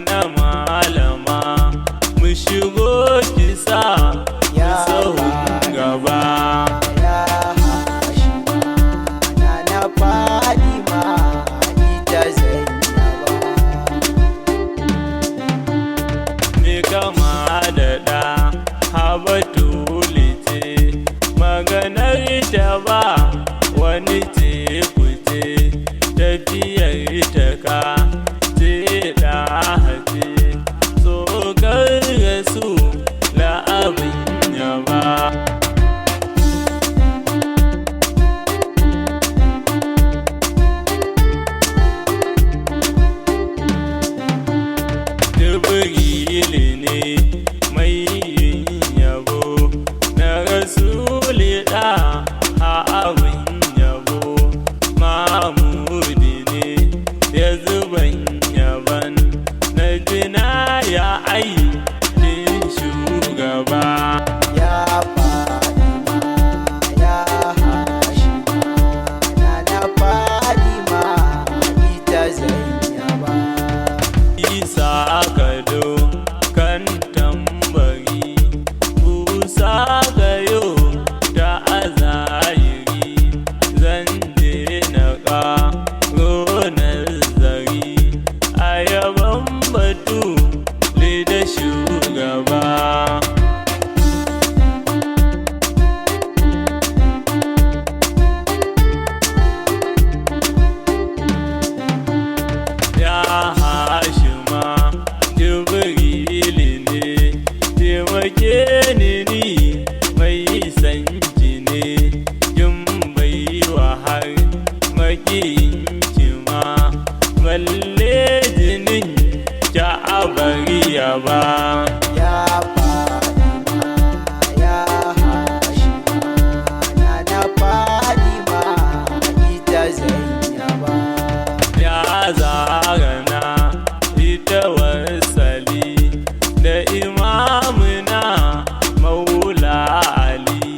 na malama mu shigo kisa ya sahun gaba. Ya Hashima na Fadima ita Zainaba. Me kama da ɗa Habatuli ce, maganar ta ba wani ce kuce, tafiyar ta ka ce da hace, tsokar rasu la'abin yaba. Jibril ne mai yin yabo na Rasuli da a abin yabo, Mahmudi ne ya zuban yaban na jina ya aikin shugaba. Ya Fadima ya Hashima na Fadima ita Zainaba. Isa gado kan tambari, busa gayo da azayiri, zan je na ƙaro nazari a yaban batu da shugaba. Ya Hashima Jibril ne, taimake ni mai sanki ne, kin baiwa har makiyinki ma, balle jinin ta abariya ba. Ya Fadima ya Hashima na Fadima ita Zainaba. Ya zarana ita wasali da imamuna Maula Ali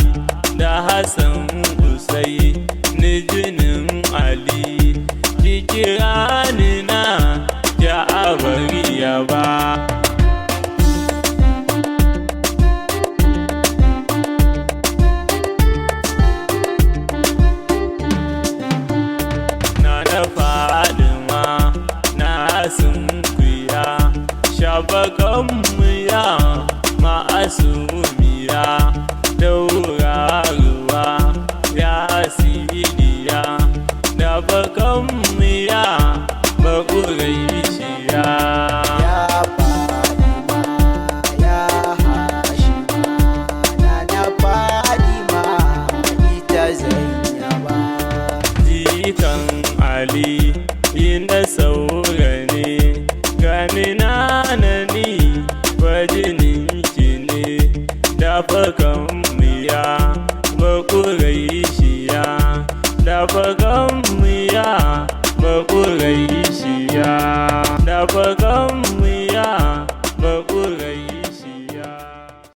da Hassan Husaini jinin Ali, ki kira ni na ya abariya ba. Na Fadima na sunkuya, shafakanmu ya ma'asumiya, dauraruwa ya sidiya, da bakanmu ya bakuraishiya. Ya Fadima ya Hashima na Fadima ita Zainaba. Jikan Ali